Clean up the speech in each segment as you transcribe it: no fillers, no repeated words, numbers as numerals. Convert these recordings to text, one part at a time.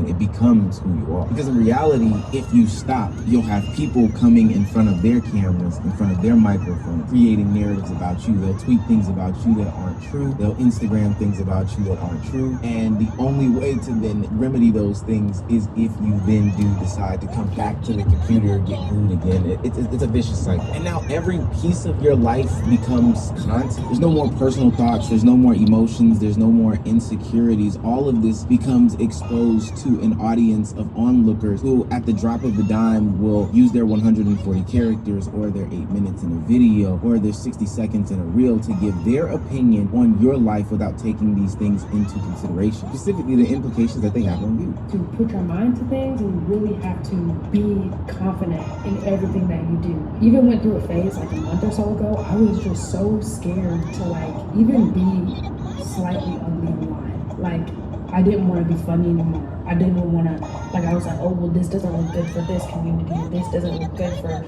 it becomes who you are. Because in reality, if you stop, you'll have people coming in front of their cameras, in front of their microphone, creating narratives about you. They'll tweet things about you that aren't true. They'll Instagram things about you that aren't true. And the only way to then remedy those things is if you then do decide to come back to the computer, get glued again. It's a vicious cycle. And now every piece of your life becomes content. There's no more personal thoughts. There's no more emotions. There's no more insecurities. All of this becomes exposed to an audience of onlookers who, at the drop of the dime, will use their 140 characters or their 8 minutes in a video or their 60 seconds in a reel to give their opinion on your life without taking these things into consideration, specifically the implications that they have on you. To put your mind to things, you really have to be confident in everything that you do. Even went through a phase like a month or so ago, I was just so scared to even be slightly ugly online. I didn't want to be funny anymore. I didn't want to, I was like, oh, well, this doesn't look good for this community, or this doesn't look good for,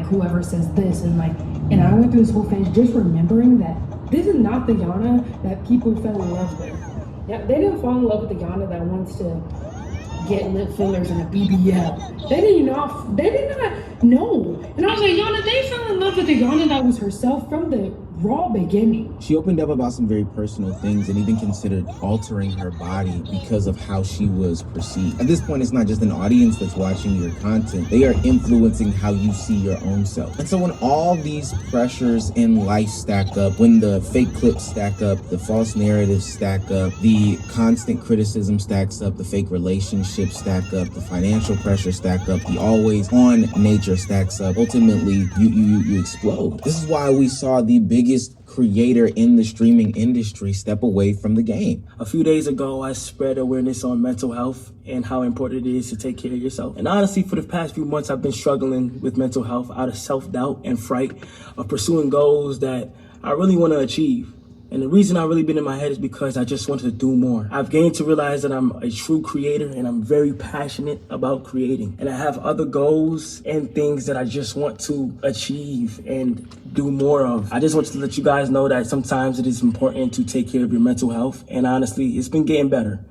whoever says this, and I went through this whole phase just remembering that this is not the Yana that people fell in love with. Yeah, they didn't fall in love with the Yana that wants to get lip fillers and a BBL. They did not know. And I was like, Yana, they fell in love with the Yana that was herself from the raw beginning. She opened up about some very personal things and even considered altering her body because of how she was perceived. At this point, it's not just an audience that's watching your content. They are influencing how you see your own self. And so when all these pressures in life stack up, when the fake clips stack up, the false narratives stack up, the constant criticism stacks up, the fake relationships stack up, the financial pressure stack up, the always on nature stacks up, ultimately you explode. This is why we saw the biggest creator in the streaming industry step away from the game. A few days ago, I spread awareness on mental health and how important it is to take care of yourself. And honestly, for the past few months, I've been struggling with mental health out of self-doubt and fright of pursuing goals that I really want to achieve. And the reason I've really been in my head is because I just want to do more. I've gained to realize that I'm a true creator and I'm very passionate about creating. And I have other goals and things that I just want to achieve and do more of. I just want to let you guys know that sometimes it is important to take care of your mental health. And honestly, it's been getting better.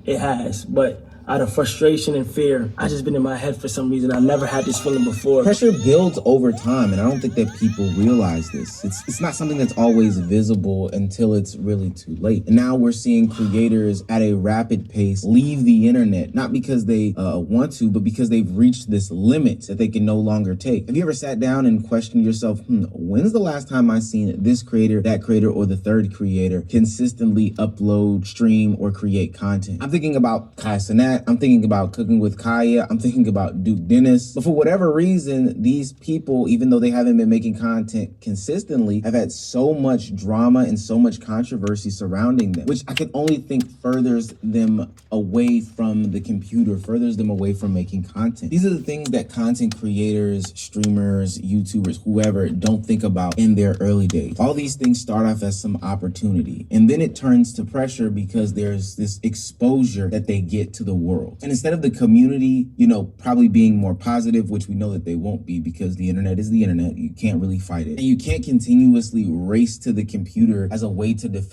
It has, but out of frustration and fear, I just been in my head for some reason. I never had this feeling before. Pressure builds over time, and I don't think that people realize this. It's not something that's always visible until it's really too late. And now we're seeing creators at a rapid pace leave the internet, not because they want to, but because they've reached this limit that they can no longer take. Have you ever sat down and questioned yourself, when's the last time I seen this creator, that creator, or the third creator consistently upload, stream, or create content? I'm thinking about Kai Cenat. I'm thinking about Cooking with Kaya. I'm thinking about Duke Dennis. But for whatever reason, these people, even though they haven't been making content consistently, have had so much drama and so much controversy surrounding them, which I can only think furthers them away from the computer, furthers them away from making content. These are the things that content creators, streamers, YouTubers, whoever, don't think about in their early days. All these things start off as some opportunity, and then it turns to pressure because there's this exposure that they get to the world. And instead of the community, probably being more positive, which we know that they won't be because the internet is the internet, you can't really fight it. And you can't continuously race to the computer as a way to defend